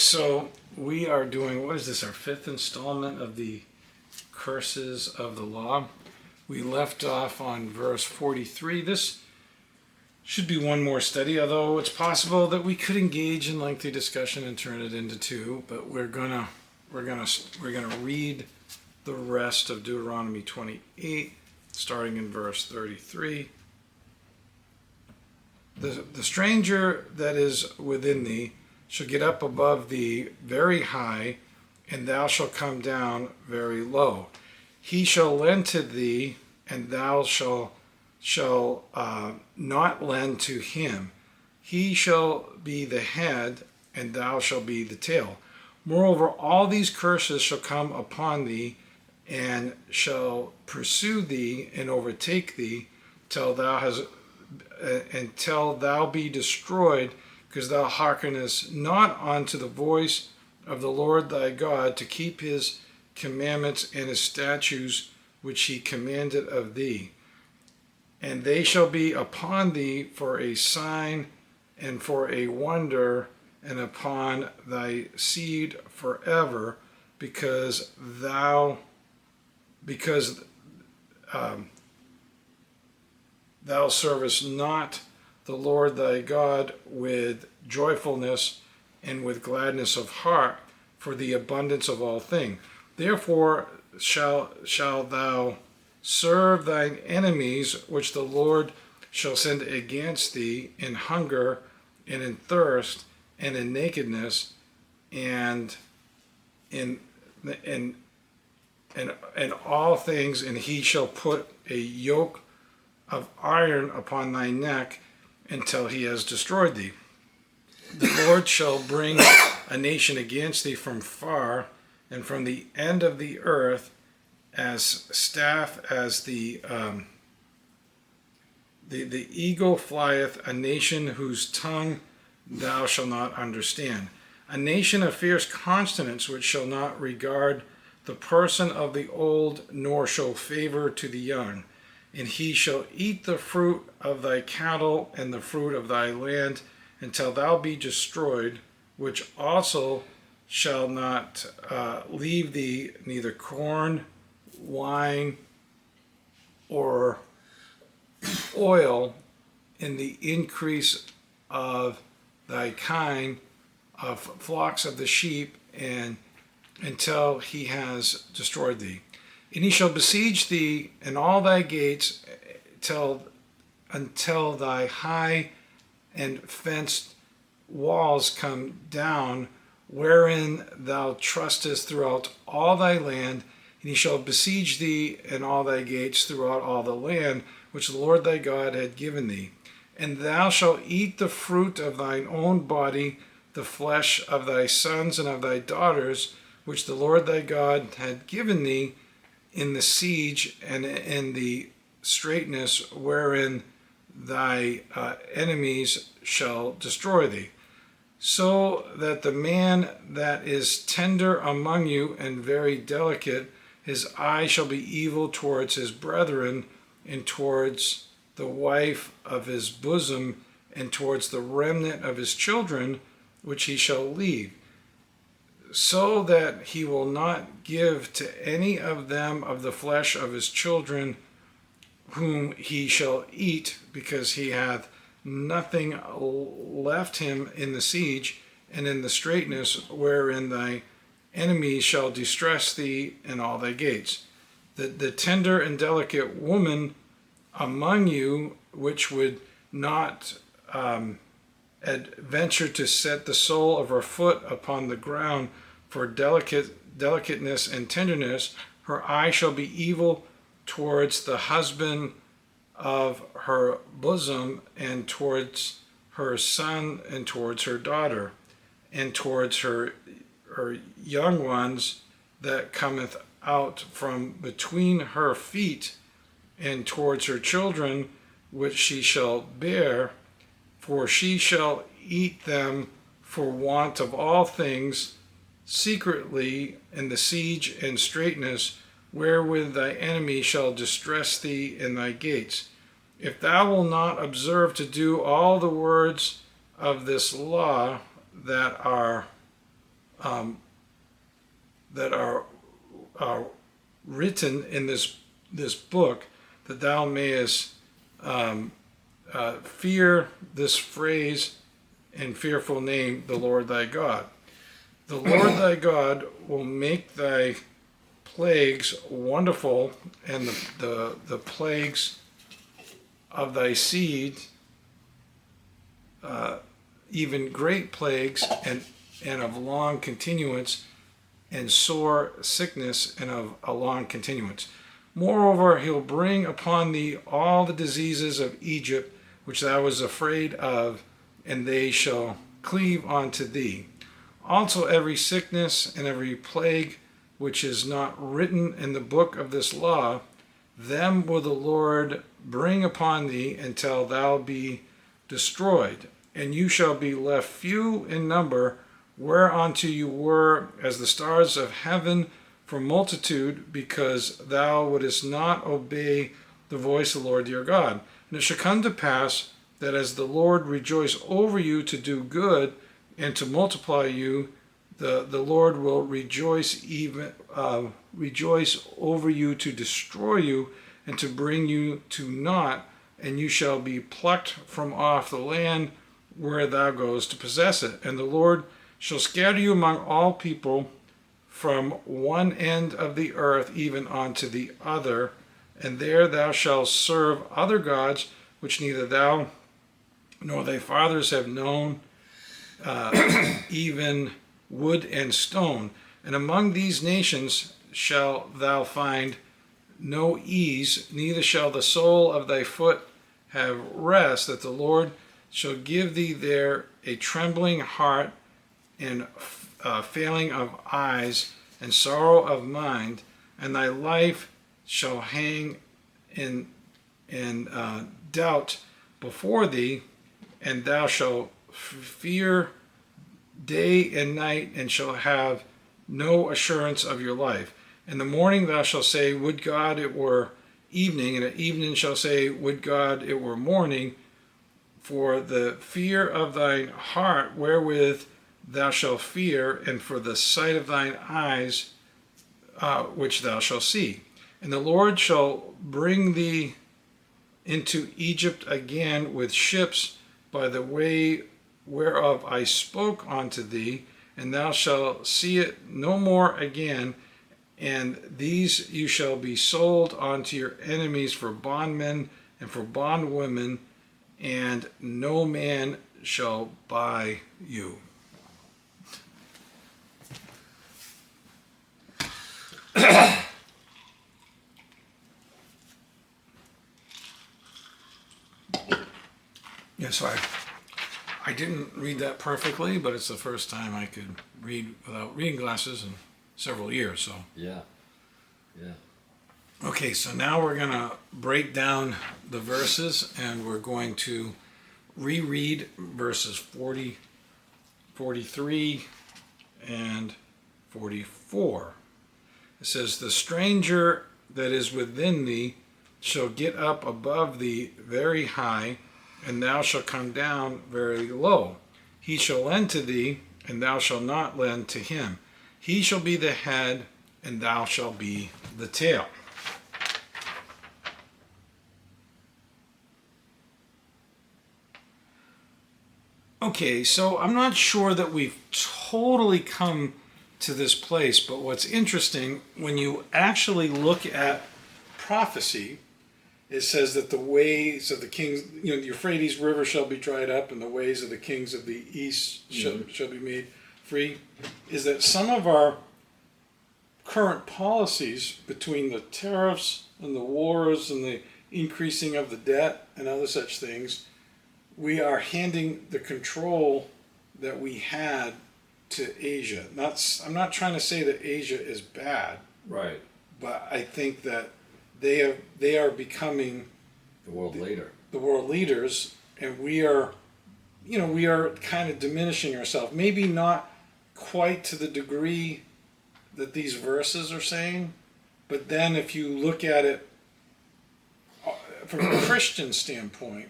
So we are doing, what is this, our fifth installment of the curses of the law. We left off on verse 43. This should be one more study, although it's possible that we could engage in lengthy discussion and turn it into two, but we're gonna read the rest of Deuteronomy 28, starting in verse 33. The stranger that is within thee shall get up above thee very high, and thou shalt come down very low. He shall lend to thee, and thou shalt not lend to him. He shall be the head, and thou shalt be the tail. Moreover, all these curses shall come upon thee, and shall pursue thee and overtake thee till thou be destroyed, because thou hearkenest not unto the voice of the Lord thy God, to keep his commandments and his statutes which he commanded of thee. And they shall be upon thee for a sign and for a wonder, and upon thy seed forever, because thou servest not the Lord thy God with joyfulness and with gladness of heart, for the abundance of all things. Therefore shall thou serve thine enemies, which the Lord shall send against thee, in hunger and in thirst and in nakedness and in all things, and he shall put a yoke of iron upon thy neck until he has destroyed thee. The Lord shall bring a nation against thee from far, and from the end of the earth, as staff as the eagle flieth, a nation whose tongue thou shalt not understand. A nation of fierce consonants, which shall not regard the person of the old, nor show favor to the young. And he shall eat the fruit of thy cattle and the fruit of thy land, until thou be destroyed, which also shall not leave thee neither corn, wine, or oil in the increase of thy kind of flocks of the sheep, and until he has destroyed thee. And he shall besiege thee in all thy gates until thy high and fenced walls come down, wherein thou trustest throughout all thy land. And he shall besiege thee in all thy gates throughout all the land which the Lord thy God had given thee. And thou shalt eat the fruit of thine own body, the flesh of thy sons and of thy daughters, which the Lord thy God had given thee, in the siege and in the straitness wherein thy enemies shall destroy thee. So that the man that is tender among you and very delicate, his eye shall be evil towards his brethren, and towards the wife of his bosom, and towards the remnant of his children, which he shall leave, so that he will not give to any of them of the flesh of his children whom he shall eat, because he hath nothing left him in the siege and in the straitness wherein thy enemies shall distress thee in all thy gates. The tender and delicate woman among you, which would not adventure to set the sole of her foot upon the ground for delicateness and tenderness, her eye shall be evil towards the husband of her bosom, and towards her son, and towards her daughter, and towards her young ones that cometh out from between her feet, and towards her children which she shall bear, for she shall eat them for want of all things, secretly in the siege and straitness, wherewith thy enemy shall distress thee in thy gates. If thou wilt not observe to do all the words of this law that are that are written in this book, that thou mayest fear this phrase and fearful name, the Lord thy God. The Lord thy God will make thy plagues wonderful, and the plagues of thy seed, even great plagues, and of long continuance, and sore sickness, and of a long continuance. Moreover, he'll bring upon thee all the diseases of Egypt, which thou was afraid of, and they shall cleave unto thee. Also every sickness and every plague which is not written in the book of this law, them will the Lord bring upon thee until thou be destroyed. And you shall be left few in number, whereunto you were as the stars of heaven for multitude, because thou wouldest not obey the voice of the Lord your God. And it shall come to pass that as the Lord rejoice over you to do good and to multiply you, the Lord will rejoice over you to destroy you and to bring you to naught, and you shall be plucked from off the land where thou goest to possess it. And the Lord shall scatter you among all people from one end of the earth even unto the other, and there thou shalt serve other gods, which neither thou nor thy fathers have known, even wood and stone. And among these nations shalt thou find no ease, neither shall the sole of thy foot have rest, that the Lord shall give thee there a trembling heart, and failing of eyes, and sorrow of mind, and thy life shall hang in doubt before thee, and thou shalt fear day and night, and shall have no assurance of your life. In the morning thou shalt say, would God it were evening, and at evening shall say, would God it were morning, for the fear of thine heart wherewith thou shalt fear, and for the sight of thine eyes which thou shalt see. And the Lord shall bring thee into Egypt again with ships by the way whereof I spoke unto thee, and thou shalt see it no more again. And these you shall be sold unto your enemies for bondmen and for bondwomen, and no man shall buy you. Yes, I didn't read that perfectly, but it's the first time I could read without reading glasses in several years. So yeah. Okay, so now we're going to break down the verses, and we're going to reread verses 40, 43, and 44. It says, the stranger that is within thee shall get up above thee very high, and thou shalt come down very low. He shall lend to thee, and thou shalt not lend to him. He shall be the head, and thou shalt be the tail. Okay, so I'm not sure that we've totally come to this place, but what's interesting, when you actually look at prophecy, it says that the ways of the kings, the Euphrates River shall be dried up, and the ways of the kings of the east shall be made free, is that some of our current policies, between the tariffs and the wars and the increasing of the debt and other such things, we are handing the control that we had to Asia. I'm not trying to say that Asia is bad, Right. but I think that they are becoming The world leader. the world leaders, and we are kind of diminishing ourselves. Maybe not quite to the degree that these verses are saying, but then if you look at it from a Christian standpoint,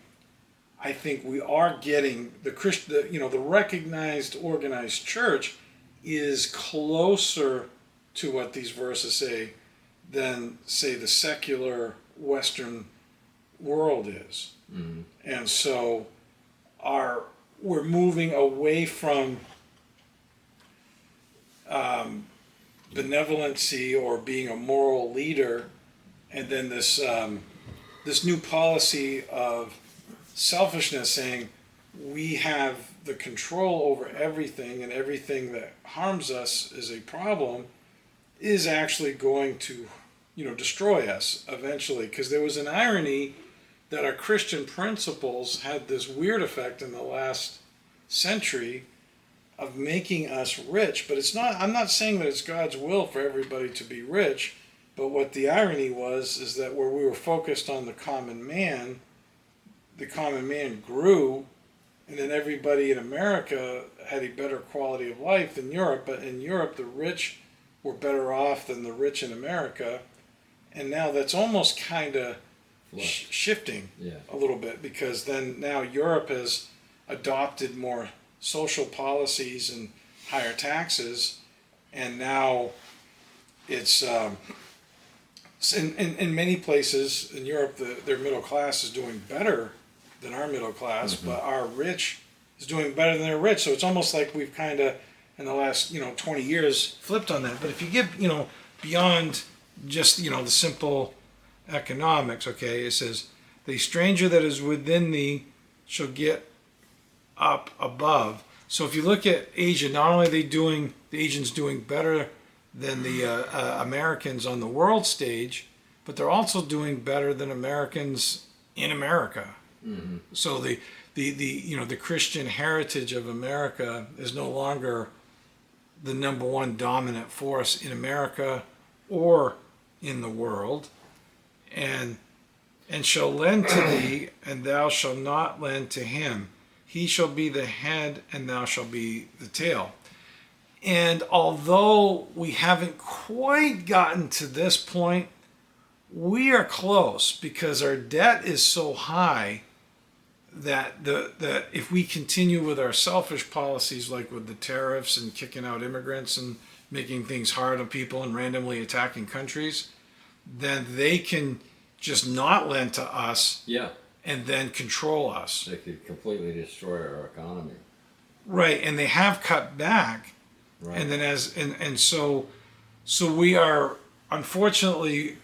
I think we are getting the recognized organized church is closer to what these verses say than, say, the secular Western world is. Mm-hmm. And so we're moving away from benevolency or being a moral leader, and then this new policy of selfishness, saying we have the control over everything, and everything that harms us is a problem, is actually going to, destroy us eventually. Because there was an irony that our Christian principles had this weird effect in the last century of making us rich. But it's not, I'm not saying that it's God's will for everybody to be rich, but what the irony was is that where we were focused on the common man grew, and then everybody in America had a better quality of life than Europe. But in Europe, the rich were better off than the rich in America. And now that's almost kind of shifting a little bit, because then now Europe has adopted more social policies and higher taxes, and now it's in many places in Europe their middle class is doing better than our middle class, mm-hmm. but our rich is doing better than their rich. So it's almost like we've kind of in the last 20 years flipped on that. But if you get beyond just the simple economics, okay, it says the stranger that is within thee shall get up above. So if you look at Asia, not only are the Asians doing better than the Americans on the world stage, but they're also doing better than Americans in America. Mm-hmm. So the Christian heritage of America is no longer the number one dominant force in America or in the world. And shall lend to thee, and thou shalt not lend to him. He shall be the head, and thou shalt be the tail. And although we haven't quite gotten to this point, we are close, because our debt is so high that if we continue with our selfish policies, like with the tariffs and kicking out immigrants and making things hard on people and randomly attacking countries, then they can just not lend to us, and then control us. They could completely destroy our economy. Right, and they have cut back, right. And then so we are unfortunately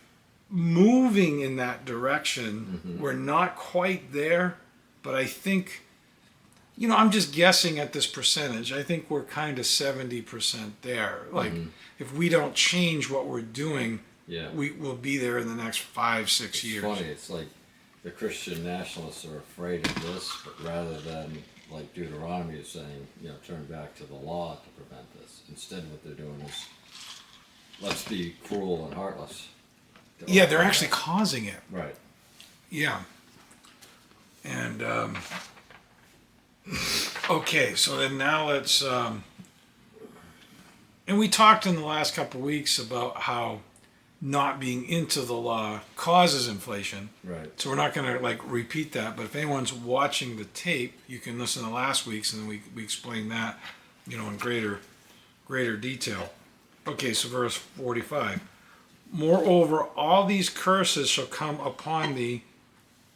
moving in that direction. Mm-hmm. We're not quite there, but I think, I'm just guessing at this percentage. I think we're kind of 70% there. Like, mm-hmm. if we don't change what we're doing, we will be there in the next 5-6 years. It's funny. It's like the Christian nationalists are afraid of this, but rather than, like Deuteronomy is saying, turn back to the law to prevent this. Instead, what they're doing is, let's be cruel and heartless. Yeah, they're actually causing it. Right. Yeah. And, okay, so then now let's, and we talked in the last couple of weeks about how not being into the law causes inflation. Right. So we're not going to repeat that, but if anyone's watching the tape, you can listen to last week's, and we explained that, in greater detail. Okay, so verse 45. Moreover, all these curses shall come upon thee,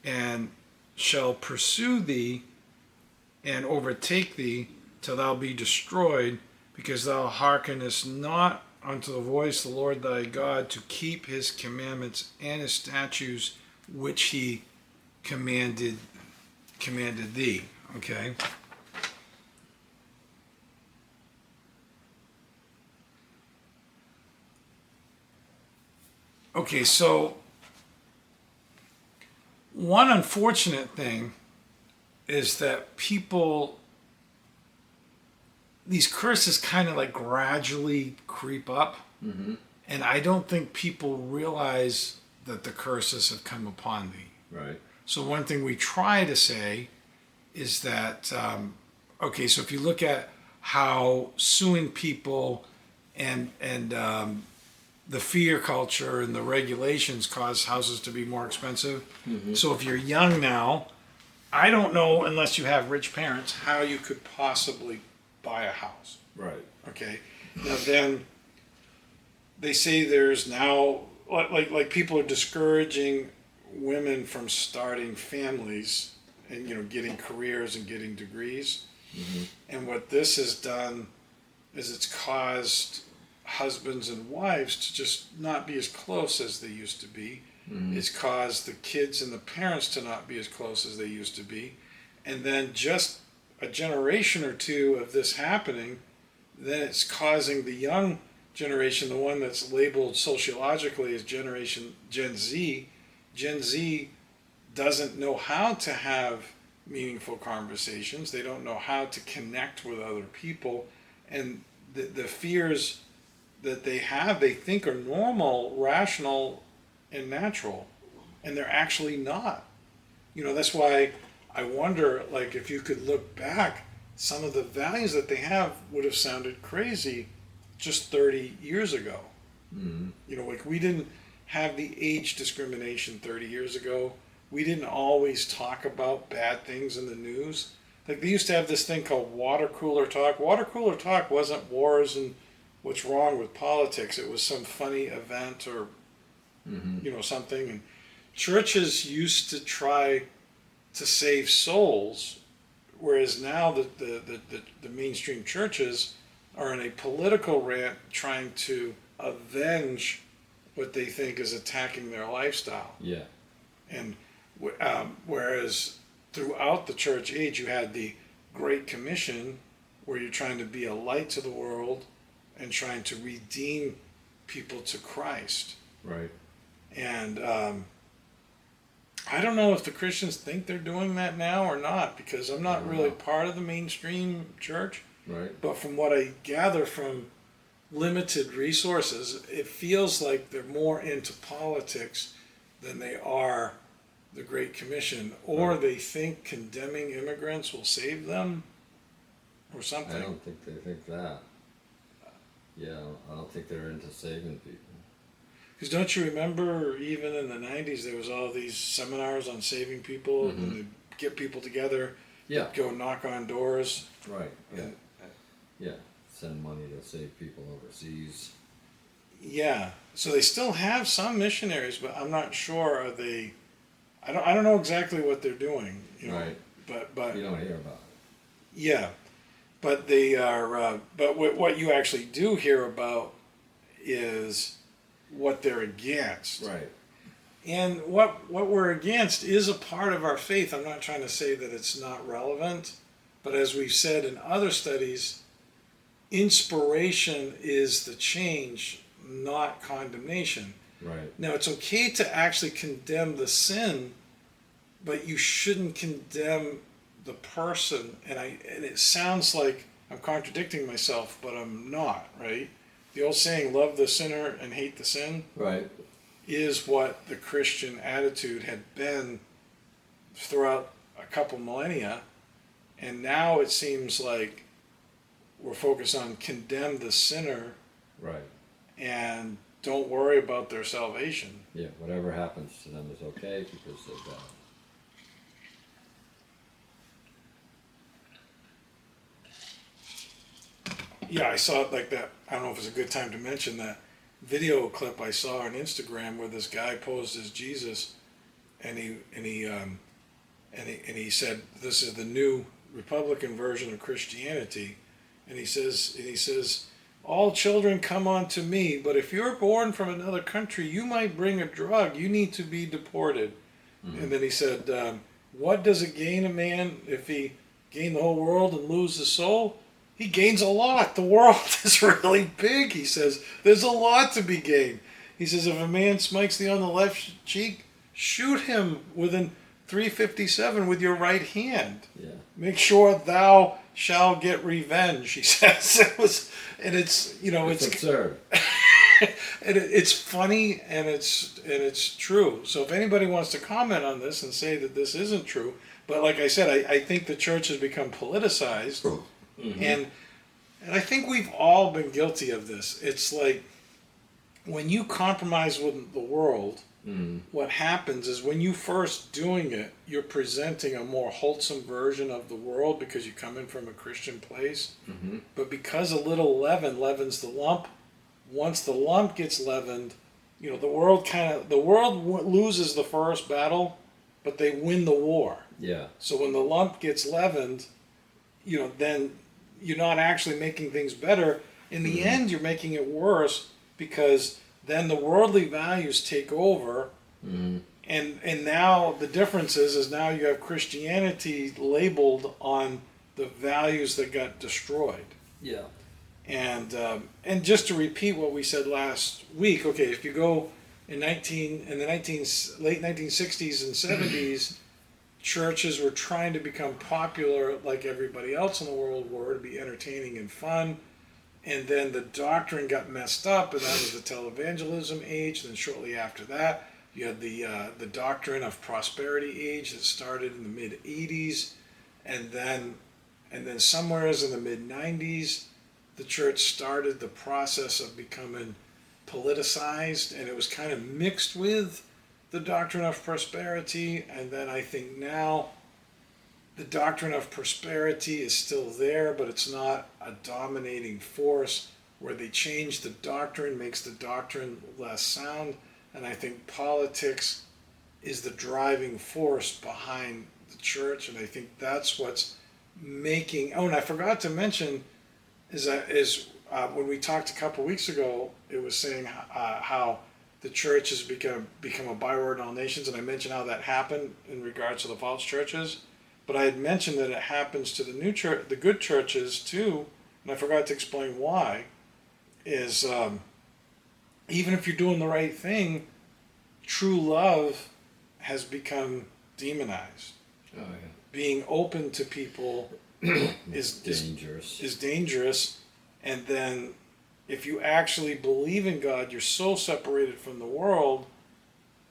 and shall pursue thee, and overtake thee, till thou be destroyed, because thou hearkenest not unto the voice of the Lord thy God, to keep his commandments and his statutes which he commanded thee. Okay. Okay, so one unfortunate thing is that these curses kind of gradually creep up. Mm-hmm. And I don't think people realize that the curses have come upon thee. Right. So one thing we try to say is that, so if you look at how suing people and the fear culture and the regulations cause houses to be more expensive. Mm-hmm. So if you're young now, I don't know, unless you have rich parents, how you could possibly buy a house. Right. Okay. Now then, they say there's now like people are discouraging women from starting families and getting careers and getting degrees. Mm-hmm. And what this has done is it's caused husbands and wives to just not be as close as they used to be. Mm-hmm. It's caused the kids and the parents to not be as close as they used to be. And then just a generation or two of this happening, then it's causing the young generation, the one that's labeled sociologically as Generation Gen Z. Gen Z doesn't know how to have meaningful conversations. They don't know how to connect with other people. And the fears that they have, they think are normal, rational, and natural. And they're actually not. That's why I wonder, like, if you could look back, some of the values that they have would have sounded crazy just 30 years ago. Mm-hmm. Like we didn't have the age discrimination 30 years ago. We didn't always talk about bad things in the news. Like they used to have this thing called water cooler talk. Water cooler talk wasn't wars and what's wrong with politics. It was some funny event or, Mm-hmm. something. And churches used to try to save souls, whereas now the mainstream churches are in a political rant trying to avenge what they think is attacking their lifestyle. Yeah. And whereas throughout the church age, you had the Great Commission, where you're trying to be a light to the world and trying to redeem people to Christ. Right. And I don't know if the Christians think they're doing that now or not, because I'm not really part of the mainstream church. Right. But from what I gather from limited resources, it feels like they're more into politics than they are the Great Commission, or they think condemning immigrants will save them, or something. I don't think they think that. Yeah, I don't think they're into saving people. Because don't you remember, even in the 90s, there was all these seminars on saving people, and they'd get people together, Yeah. go knock on doors. Right. Yeah. And, Yeah. Send money to save people overseas. yeah, so they still have some missionaries, but I'm not sure are they. I don't know exactly what they're doing. Right. But You don't hear about it. yeah, but they are. But what you actually do hear about is what they're against. Right. And what we're against is a part of our faith. I'm not trying to say that it's not relevant, but as we've said in other studies, inspiration is the change, not condemnation. Right. Now, it's okay to actually condemn the sin, but you shouldn't condemn the person. And it sounds like I'm contradicting myself, but I'm not, right? The old saying, love the sinner and hate the sin, Right. is what the Christian attitude had been throughout a couple millennia. And now it seems like we're focused on condemn the sinner Right. and don't worry about their salvation. Yeah. Whatever happens to them is okay because they're bad. Yeah, I saw it like that. I don't know if it's a good time to mention that video clip I saw on Instagram where this guy posed as Jesus, and he said this is the new Republican version of Christianity, and he says all children come unto me, but if you're born from another country, you might bring a drug. You need to be deported. Mm-hmm. And then he said, what does it gain a man if he gain the whole world and lose his soul? He gains a lot. The world is really big, he says. There's a lot to be gained. He says, if a man smites thee on the left cheek, shoot him within 357 with your right hand. Yeah. Make sure thou shall get revenge, he says. It's absurd. and it's funny and it's true. So if anybody wants to comment on this and say that this isn't true, but like I said, I think the church has become politicized. Mm-hmm. And I think we've all been guilty of this. It's like when you compromise with the world, what happens is when you first doing it, you're presenting a more wholesome version of the world because you come in from a Christian place. But because a little leaven leavens the lump, once the lump gets leavened, the world loses the first battle, but they win the war. Yeah. So when the lump gets leavened, then you're not actually making things better. In the end, you're making it worse because then the worldly values take over. And now the difference is now you have Christianity labeled on the values that got destroyed. Yeah. And just to repeat what we said last week, okay, if you go in the late 1960s and 70s, churches were trying to become popular like everybody else in the world were, to be entertaining and fun. And then the doctrine got messed up, and that was the televangelism age. And then shortly after that, you had the doctrine of prosperity age that started in the mid 80s, and then somewhere in the mid 90s, the church started the process of becoming politicized, and it was kind of mixed with the doctrine of prosperity. And then I think now the doctrine of prosperity is still there, but it's not a dominating force. Where they change the doctrine makes the doctrine less sound. And I think politics is the driving force behind the church. And I think that's what's making. Oh, and I forgot to mention is when we talked a couple weeks ago, it was saying how the church has become a byword in all nations. And I mentioned how that happened in regards to the false churches. But I had mentioned that it happens to the new church, the good churches too. And I forgot to explain why. Is even if you're doing the right thing, true love has become demonized. Oh yeah. Being open to people is dangerous. Is dangerous, and then if you actually believe in God, you're so separated from the world.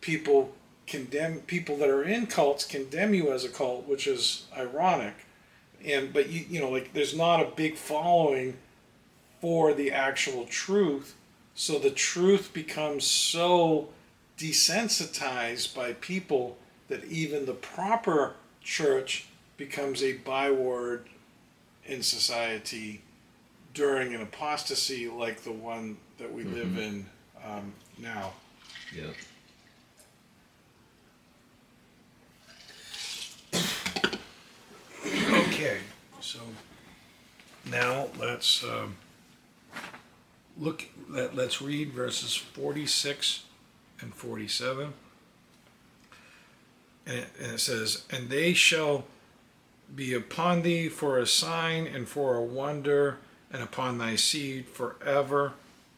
People that are in cults condemn you as a cult, which is ironic. But there's not a big following for the actual truth. So the truth becomes so desensitized by people that even the proper church becomes a byword in society during an apostasy like the one that we live in now. Yeah. Okay, so now let's let's read verses 46 and 47. And it says, "And they shall be upon thee for a sign and for a wonder, and upon thy seed forever,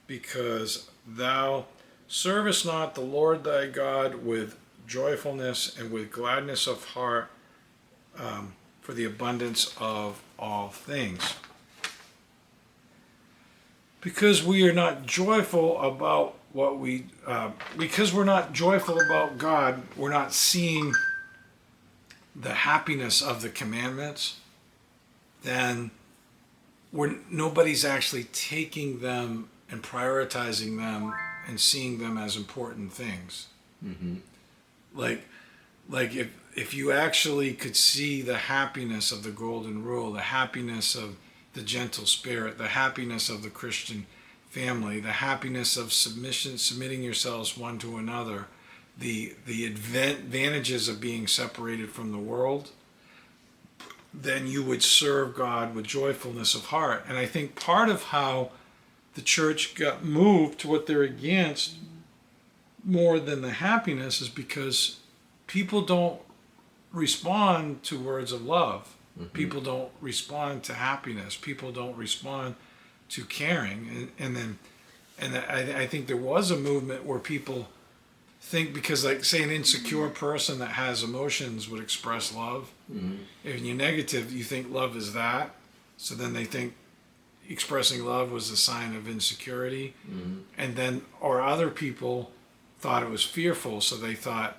because thou servest not the Lord thy God with joyfulness and with gladness of heart, for the abundance of all things." Because we are not joyful about because we're not joyful about God, we're not seeing the happiness of the commandments, then nobody's actually taking them and prioritizing them and seeing them as important things. Like if you actually could see the happiness of the golden rule, the happiness of the gentle spirit, the happiness of the Christian family, the happiness of submitting yourselves one to another, the advantages of being separated from the world, then you would serve God with joyfulness of heart. And I think part of how the church got moved to what they're against more than the happiness is because people don't respond to words of love. People don't respond to happiness. People don't respond to caring. And I think there was a movement where people think, because like say an insecure person that has emotions would express love. If you're negative, you think love is that. So then they think expressing love was a sign of insecurity. And then, or other people thought it was fearful. So they thought,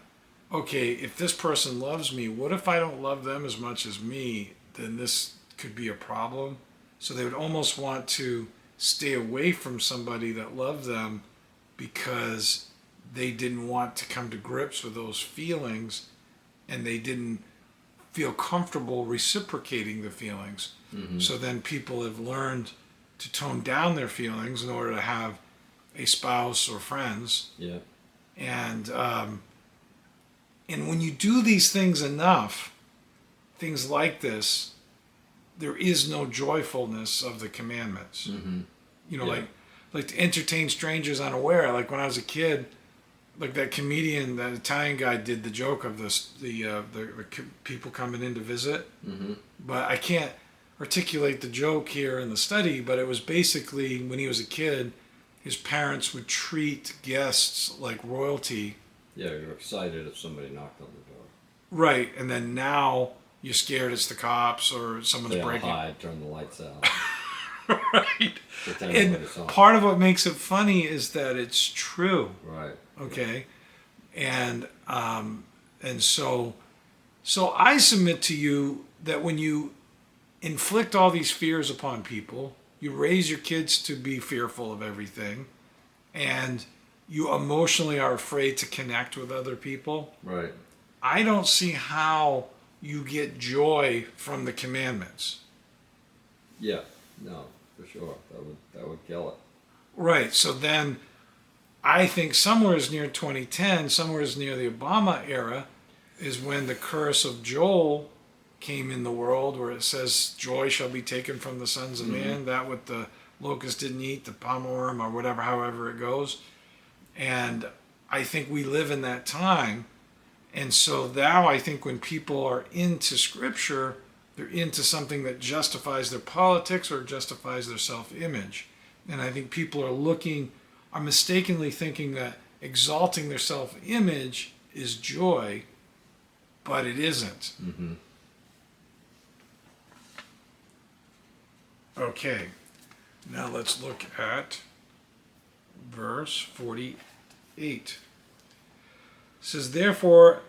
okay, if this person loves me, what if I don't love them as much as me? Then this could be a problem. So they would almost want to stay away from somebody that loved them because they didn't want to come to grips with those feelings, and they didn't feel comfortable reciprocating the feelings. Mm-hmm. So then people have learned to tone down their feelings in order to have a spouse or friends. Yeah. And when you do these things enough, things like this, there is no joyfulness of the commandments. Mm-hmm. You know, Yeah. like to entertain strangers unaware. Like when I was a kid, like that comedian, that Italian guy, did the joke of the people coming in to visit. Mm-hmm. But I can't articulate the joke here in the study. But it was basically when he was a kid, his parents would treat guests like royalty. Yeah, you're excited if somebody knocked on the door. Right, and then now you're scared it's the cops or someone's They all breaking. hide, turn the lights out. Right. Pretend And nobody's home. part of what makes it funny is that it's true. Right. Okay. And so I submit to you that when you inflict all these fears upon people, you raise your kids to be fearful of everything, and you emotionally are afraid to connect with other people. Right. I don't see how you get joy from the commandments. Yeah. No, for sure. That would kill it. Right. So then I think somewhere near 2010, somewhere near the Obama era, is when the curse of Joel came in the world, where it says, joy shall be taken from the sons of man, that what the locust didn't eat, the palmerworm, or whatever, however it goes. And I think we live in that time. And so now I think when people are into scripture, they're into something that justifies their politics or justifies their self-image. And I think people are mistakenly thinking that exalting their self-image is joy, but it isn't. Mm-hmm. Okay, now let's look at verse 48. It says, therefore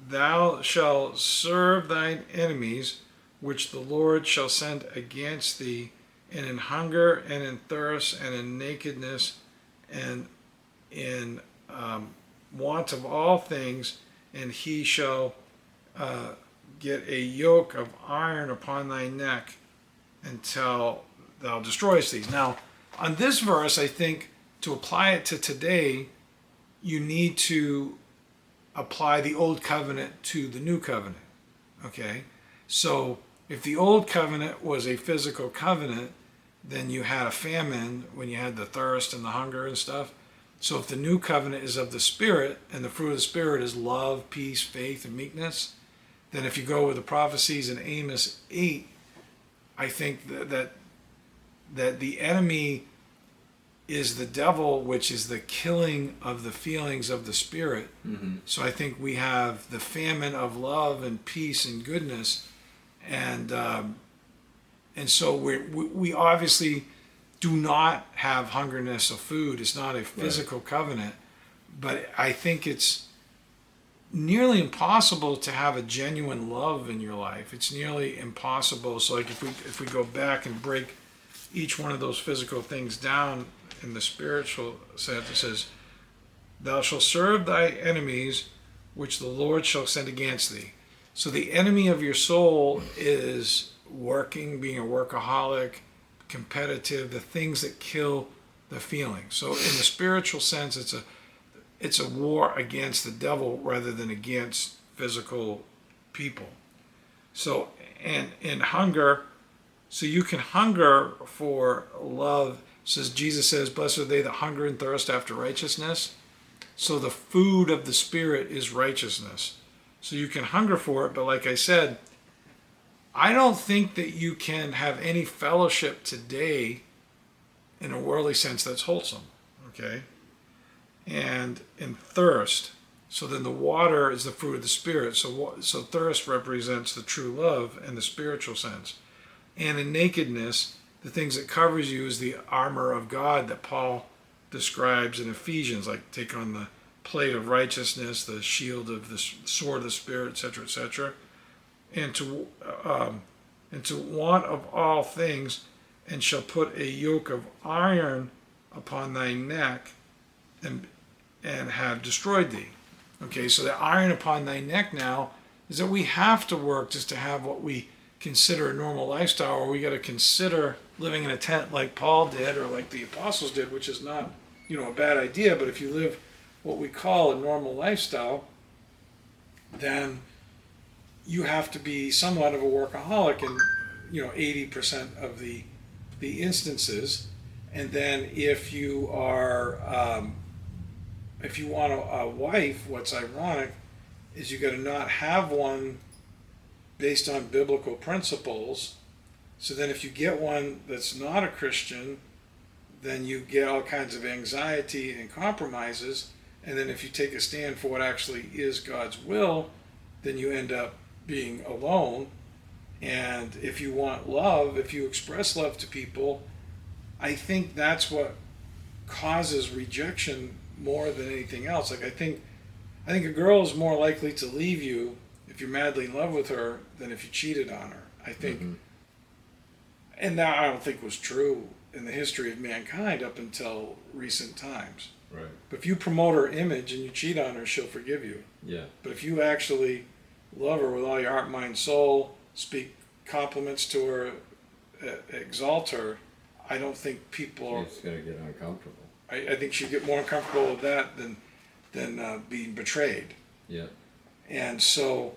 thou shalt serve thine enemies, which the Lord shall send against thee, and in hunger and in thirst and in nakedness and in want of all things, and he shall get a yoke of iron upon thy neck until thou destroyest these. Now, on this verse, I think to apply it to today, you need to apply the old covenant to the new covenant. Okay? So if the old covenant was a physical covenant, then you had a famine when you had the thirst and the hunger and stuff. So if the new covenant is of the Spirit, and the fruit of the Spirit is love, peace, faith, and meekness, then if you go with the prophecies in Amos 8, I think that the enemy is the devil, which is the killing of the feelings of the Spirit. Mm-hmm. So I think we have the famine of love and peace and goodness, and so we obviously do not have hungerness of food. It's not a physical covenant, but I think it's nearly impossible to have a genuine love in your life. It's nearly impossible. So like if we go back and break each one of those physical things down in the spiritual sense, it says, thou shalt serve thy enemies, which the Lord shall send against thee. So the enemy of your soul is working, being a workaholic, competitive, the things that kill the feelings. So in the spiritual sense, it's a war against the devil rather than against physical people. So, and in hunger, so you can hunger for love. Jesus says, blessed are they that hunger and thirst after righteousness. So the food of the Spirit is righteousness. So you can hunger for it, but like I said, I don't think that you can have any fellowship today in a worldly sense that's wholesome, okay? And in thirst, so then the water is the fruit of the Spirit. So thirst represents the true love in the spiritual sense. And in nakedness, the things that covers you is the armor of God that Paul describes in Ephesians, like take on the plate of righteousness, the shield of the sword of the Spirit, etc., etc. And to want of all things, and shall put a yoke of iron upon thy neck and, and have destroyed thee. Okay, so the iron upon thy neck now is that we have to work just to have what we consider a normal lifestyle, or we got to consider living in a tent like Paul did or like the apostles did, which is not, a bad idea. But if you live what we call a normal lifestyle, then you have to be somewhat of a workaholic in 80% of the instances. And then if you are if you want a wife, what's ironic is you got to not have one based on biblical principles. So then if you get one that's not a Christian, then you get all kinds of anxiety and compromises. And then if you take a stand for what actually is God's will, then you end up being alone. And if you want love, if you express love to people, I think that's what causes rejection more than anything else. Like I think a girl is more likely to leave you if you're madly in love with her than if you cheated on her. I think, and that I don't think was true in the history of mankind up until recent times. Right. But if you promote her image and you cheat on her, she'll forgive you. Yeah. But if you actually love her with all your heart, mind, soul, speak compliments to her, exalt her, I don't think people She's going to get uncomfortable. I think she'd get more uncomfortable with that than being betrayed. Yeah. And so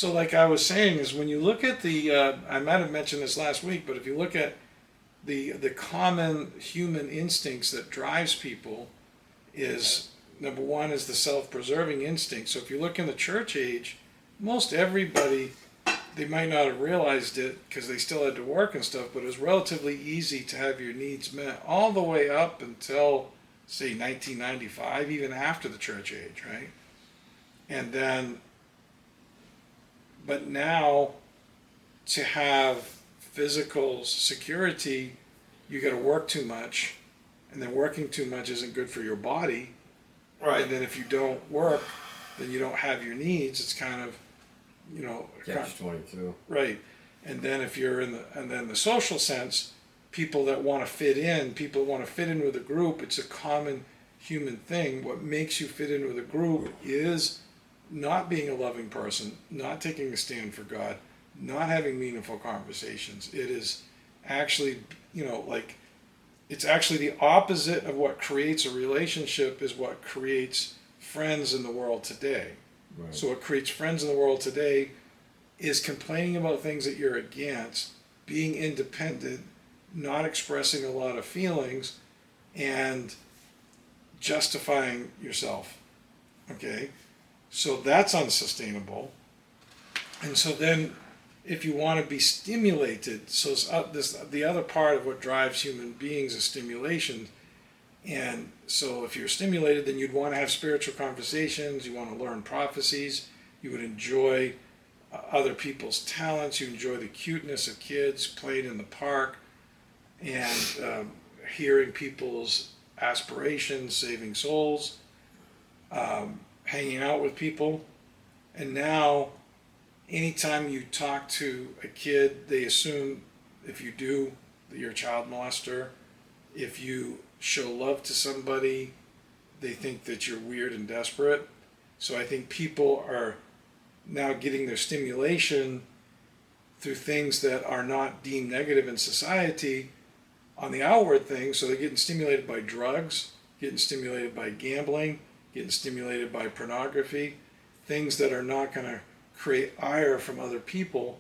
like I was saying, is when you look at the, I might have mentioned this last week, but if you look at the common human instincts that drives people, is number one is the self-preserving instinct. So if you look in the church age, most everybody, they might not have realized it because they still had to work and stuff, but it was relatively easy to have your needs met all the way up until, say, 1995, even after the church age, right? And then, but now, to have physical security, you got to work too much, and then working too much isn't good for your body. Right. And then if you don't work, then you don't have your needs. It's kind of, Catch-22. Right. And then if you're in the social sense, people that want to fit in with a group, it's a common human thing. What makes you fit in with a group is not being a loving person, not taking a stand for God, not having meaningful conversations. It is actually, it's actually the opposite of what creates a relationship is what creates friends in the world today. Right. So what creates friends in the world today is complaining about things that you're against, being independent, not expressing a lot of feelings, and justifying yourself. Okay? So that's unsustainable. And so then if you want to be stimulated, so the other part of what drives human beings is stimulation. And so if you're stimulated, then you'd want to have spiritual conversations, you want to learn prophecies, you would enjoy other people's talents, you enjoy the cuteness of kids playing in the park, and hearing people's aspirations, saving souls, hanging out with people. And now, anytime you talk to a kid, they assume if you do, that you're a child molester. If you show love to somebody, they think that you're weird and desperate. So I think people are now getting their stimulation through things that are not deemed negative in society on the outward things. So they're getting stimulated by drugs, getting stimulated by gambling, getting stimulated by pornography, things that are not going to create ire from other people.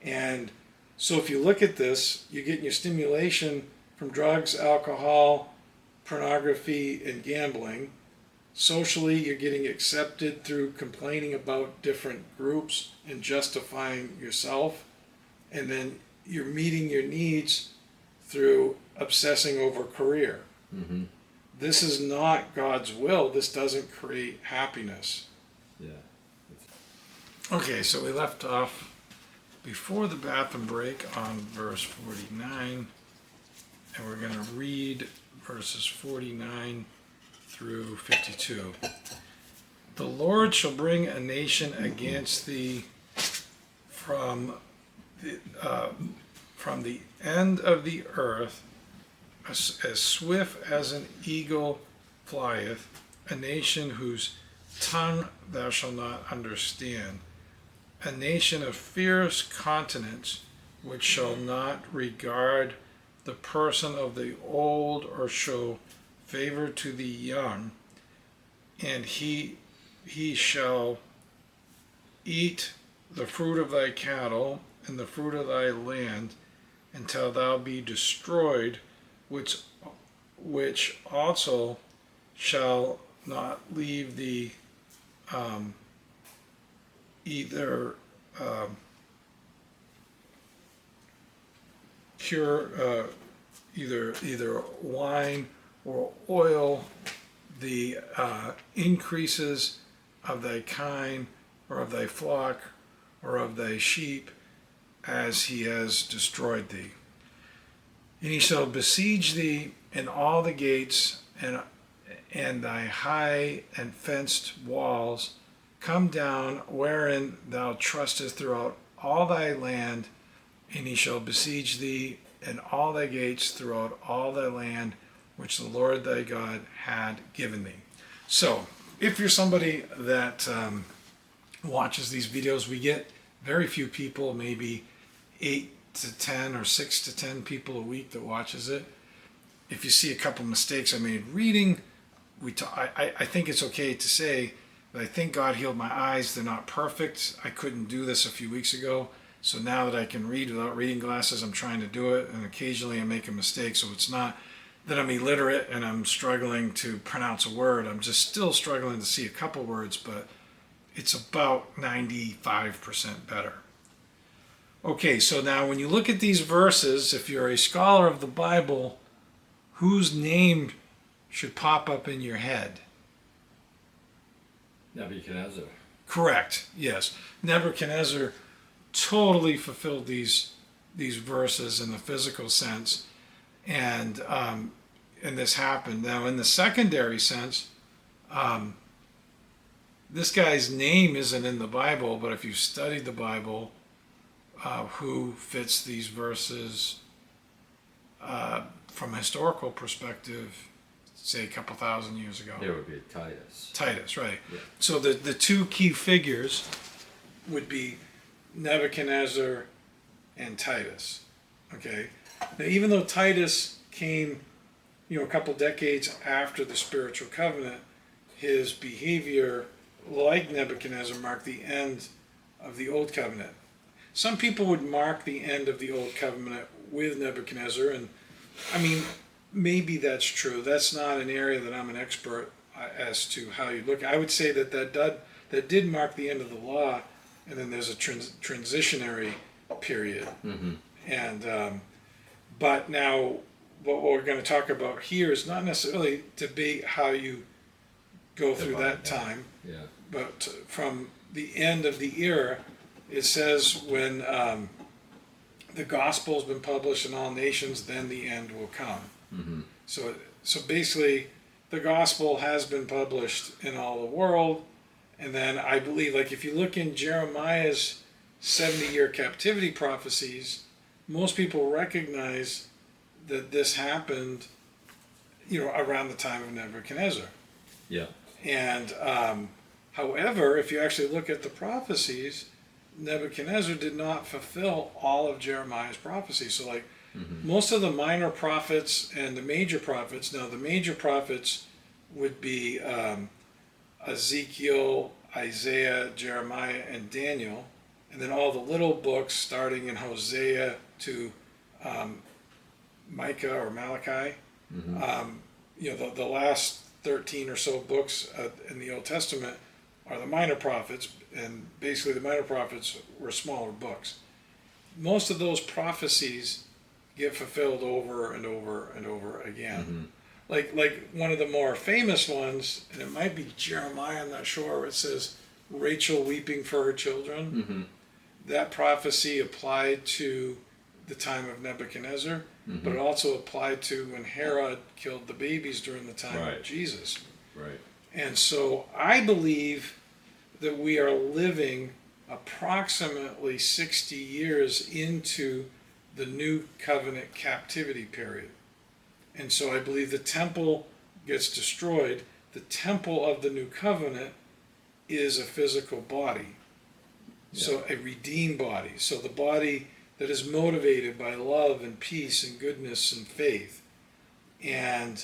And so if you look at this, you're getting your stimulation from drugs, alcohol, pornography, and gambling. Socially, you're getting accepted through complaining about different groups and justifying yourself. And then you're meeting your needs through obsessing over career. Mm-hmm. This is not God's will. This doesn't create happiness. Yeah. Okay, so we left off before the bathroom break on verse 49, and we're going to read verses 49 through 52. The Lord shall bring a nation against thee from the end of the earth, as swift as an eagle flieth, a nation whose tongue thou shalt not understand, a nation of fierce countenance, which shall not regard the person of the old or show favor to the young, and he shall eat the fruit of thy cattle and the fruit of thy land until thou be destroyed, which also shall not leave thee either either wine or oil, the increases of thy kine or of thy flock or of thy sheep, as he has destroyed thee. And he shall besiege thee in all the gates, and thy high and fenced walls come down, wherein thou trustest throughout all thy land, and he shall besiege thee in all thy gates throughout all thy land, which the Lord thy God had given thee. So, if you're somebody that watches these videos, we get very few people, maybe 8 to 10 or 6 to 10 people a week that watches it. If you see a couple mistakes I made reading, I think it's okay to say that I think God healed my eyes. They're not perfect. I couldn't do this a few weeks ago. So now that I can read without reading glasses, I'm trying to do it. And occasionally I make a mistake. So it's not that I'm illiterate and I'm struggling to pronounce a word. I'm just still struggling to see a couple words, but it's about 95% better. Okay, so now when you look at these verses, if you're a scholar of the Bible, whose name should pop up in your head? Nebuchadnezzar. Correct, yes. Nebuchadnezzar totally fulfilled these verses in the physical sense, and this happened. Now, in the secondary sense, this guy's name isn't in the Bible, but if you studied the Bible, who fits these verses from a historical perspective, say a couple thousand years ago? It would be Titus. Titus, right. Yeah. So the two key figures would be Nebuchadnezzar and Titus. Okay. Now, even though Titus came, a couple decades after the spiritual covenant, his behavior, like Nebuchadnezzar, marked the end of the old covenant. Some people would mark the end of the old covenant with Nebuchadnezzar, and I mean, maybe that's true. That's not an area that I'm an expert as to how you look. I would say that did mark the end of the law, and then there's a transitionary period. Mm-hmm. And but now, what we're going to talk about here is not necessarily debate how you go through that time, Yeah. but from the end of the era, it says when the gospel has been published in all nations, then the end will come. Mm-hmm. So basically, the gospel has been published in all the world, and then I believe, like if you look in Jeremiah's 70-year captivity prophecies, most people recognize that this happened, around the time of Nebuchadnezzar. Yeah. And however, if you actually look at the prophecies, Nebuchadnezzar did not fulfill all of Jeremiah's prophecies. So like most of the minor prophets and the major prophets, now the major prophets would be Ezekiel, Isaiah, Jeremiah, and Daniel, and then all the little books starting in Hosea to Micah or Malachi. Mm-hmm. The last 13 or so books in the Old Testament are the minor prophets, and basically the minor prophets were smaller books. Most of those prophecies get fulfilled over and over and over again. Mm-hmm. Like one of the more famous ones, and it might be Jeremiah, I'm not sure, where it says Rachel weeping for her children. Mm-hmm. That prophecy applied to the time of Nebuchadnezzar, but it also applied to when Herod killed the babies during the time of Jesus. Right. And so I believe that we are living approximately 60 years into the new covenant captivity period. And so I believe the temple gets destroyed, the temple of the new covenant is a physical body. Yeah. So a redeemed body. So the body that is motivated by love and peace and goodness and faith. And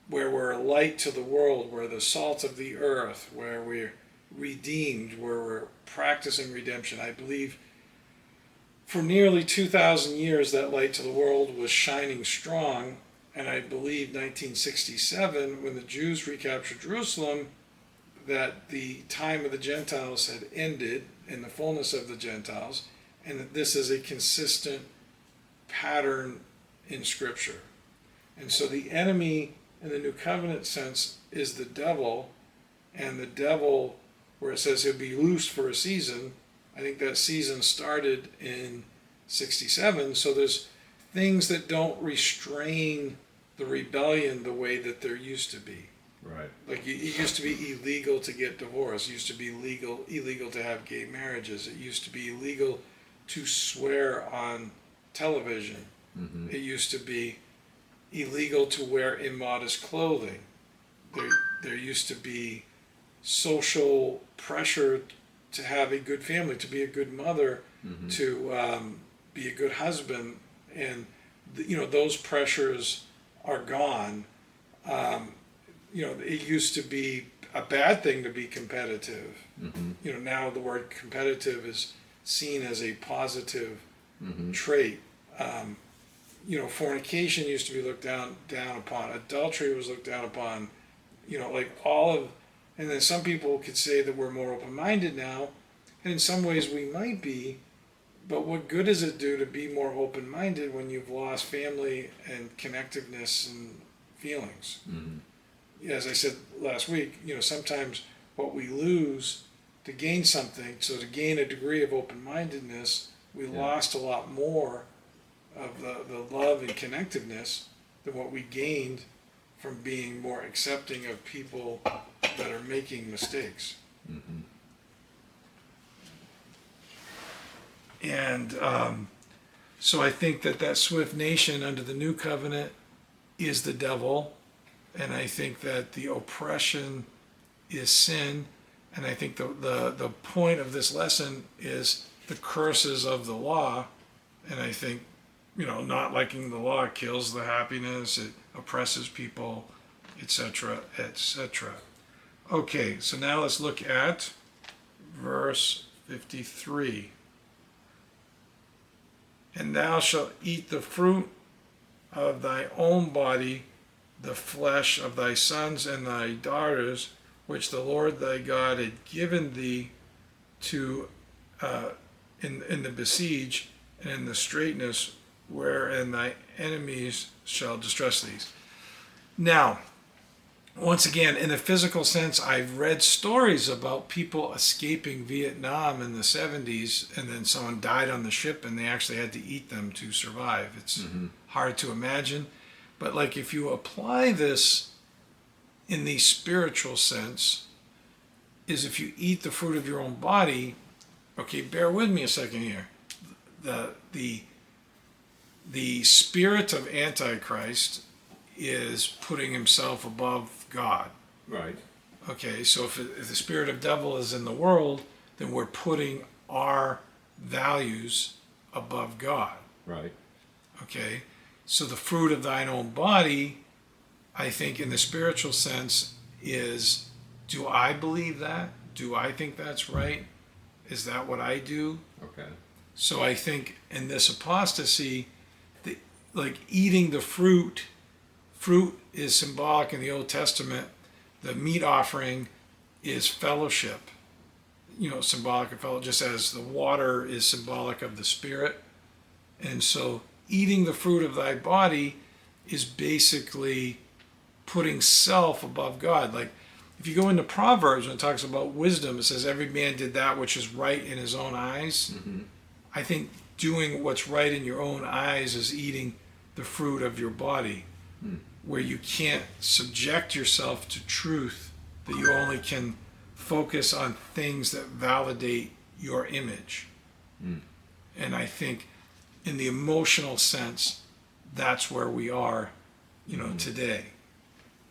where we're a light to the world, we're the salt of the earth, where we're redeemed, where we're practicing redemption. I believe for nearly 2,000 years that light to the world was shining strong. And I believe 1967, when the Jews recaptured Jerusalem, that the time of the Gentiles had ended in the fullness of the Gentiles, and that this is a consistent pattern in Scripture. And so the enemy in the New Covenant sense is the devil, and the devil, where it says he'll be loosed for a season, I think that season started in 67, so there's things that don't restrain the rebellion the way that there used to be. Right. Like it used to be illegal to get divorced. It used to be illegal to have gay marriages. It used to be illegal to swear on television. Mm-hmm. It used to be illegal to wear immodest clothing. There used to be social pressure to have a good family, to be a good mother, Mm-hmm. to be a good husband, and those pressures are gone. It used to be a bad thing to be competitive. Mm-hmm. Now the word competitive is seen as a positive Mm-hmm. trait. Fornication used to be looked down upon. Adultery was looked down upon. And then some people could say that we're more open-minded now, and in some ways we might be, but what good does it do to be more open-minded when you've lost family and connectiveness and feelings? Mm-hmm. As I said last week, sometimes what we lose to gain something, so to gain a degree of open-mindedness, we lost a lot more of the love and connectiveness than what we gained from being more accepting of people that are making mistakes. Mm-hmm. And so I think that swift nation under the new covenant is the devil. And I think that the oppression is sin. And I think the point of this lesson is the curses of the law. And I think, not liking the law kills the happiness, it oppresses people, etc., etc. Okay, so now let's look at verse 53. And thou shalt eat the fruit of thy own body, the flesh of thy sons and thy daughters, which the Lord thy God had given thee to in the besiege and in the straitness wherein thy enemies shall distress thee. Now, once again, in a physical sense, I've read stories about people escaping Vietnam in the 70s, and then someone died on the ship and they actually had to eat them to survive. It's hard to imagine. But like if you apply this in the spiritual sense, is if you eat the fruit of your own body, okay, bear with me a second here. The spirit of Antichrist is putting himself above God. Right. Okay, so if the spirit of devil is in the world, then we're putting our values above God. Right. Okay, so the fruit of thine own body, I think in the spiritual sense, is, do I believe that? Do I think that's right? Is that what I do? Okay. So I think in this apostasy, like eating the fruit is symbolic in the Old Testament. The meat offering is fellowship, symbolic of fellowship, just as the water is symbolic of the Spirit. And so eating the fruit of thy body is basically putting self above God. Like if you go into Proverbs, when it talks about wisdom, it says every man did that which is right in his own eyes. Mm-hmm. I think doing what's right in your own eyes is eating the fruit of your body, where you can't subject yourself to truth, that you only can focus on things that validate your image. And I think in the emotional sense, that's where we are, today.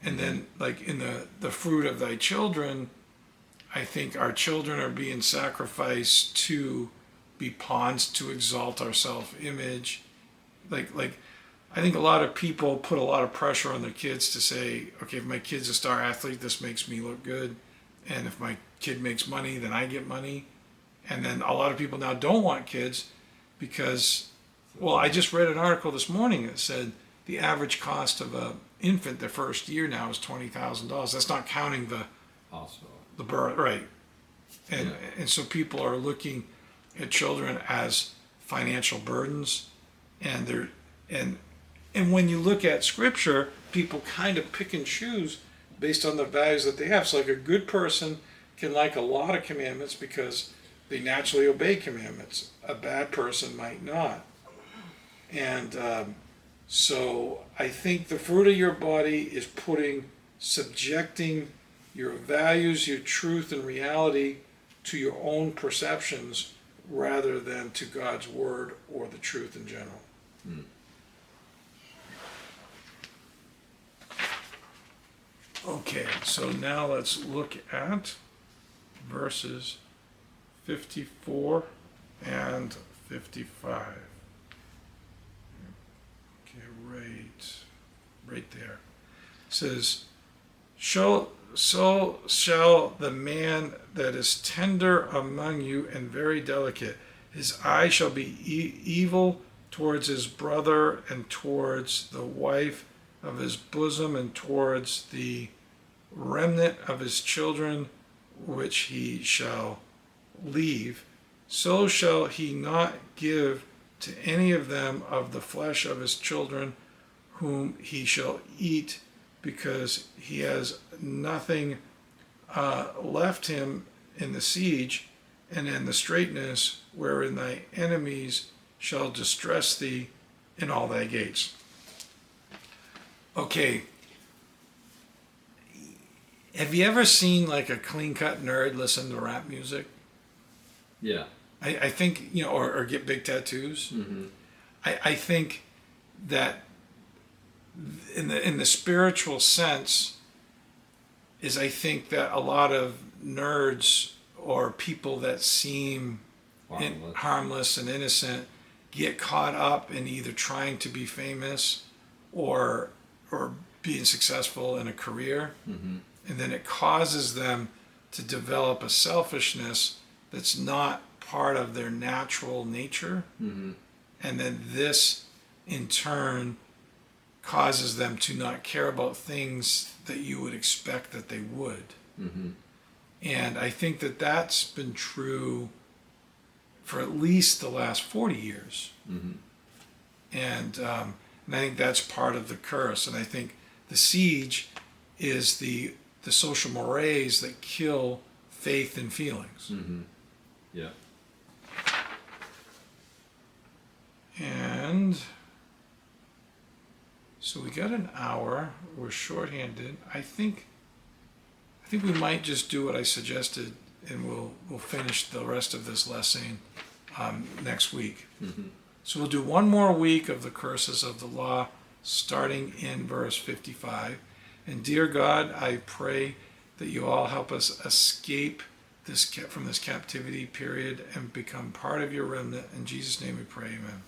And then, like in the fruit of thy children, I think our children are being sacrificed to be pawns to exalt our self-image. Like I think a lot of people put a lot of pressure on their kids to say, okay, if my kid's a star athlete, this makes me look good, and if my kid makes money, then I get money. And then a lot of people now don't want kids because, well, I just read an article this morning that said the average cost of a infant their first year now is $20,000. That's not counting Hospital. the birth, right? And Yeah. and so people are looking at children as financial burdens, and they're and when you look at scripture, people kind of pick and choose based on the values that they have. So like a good person can like a lot of commandments because they naturally obey commandments. A bad person might not. And so I think the fruit of your body is subjecting your values, your truth and reality to your own perceptions rather than to God's word or the truth in general. Okay, so now let's look at verses 54 and 55. Okay, right there. It says, so shall the man that is tender among you and very delicate, his eye shall be evil towards his brother and towards the wife of his bosom and towards the remnant of his children which he shall leave. So shall he not give to any of them of the flesh of his children whom he shall eat, because he has nothing left him in the siege and in the straitness wherein thy enemies shall distress thee in all thy gates. Okay, have you ever seen like a clean-cut nerd listen to rap music? Yeah. I think, or get big tattoos. Mm-hmm. I think that in the spiritual sense is I think that a lot of nerds or people that seem harmless and innocent get caught up in either trying to be famous or being successful in a career, Mm-hmm. and then it causes them to develop a selfishness that's not part of their natural nature. Mm-hmm. And then this in turn causes them to not care about things that you would expect that they would. Mm-hmm. And I think that that's been true for at least the last 40 years. Mm-hmm. And I think that's part of the curse. And I think the siege is the social mores that kill faith and feelings. Mm-hmm. Yeah. And so we got an hour. We're shorthanded. I think we might just do what I suggested, and we'll finish the rest of this lesson next week. Mm-hmm. So we'll do one more week of the curses of the law, starting in verse 55. And dear God, I pray that you all help us escape from this captivity period and become part of your remnant. In Jesus' name we pray, amen.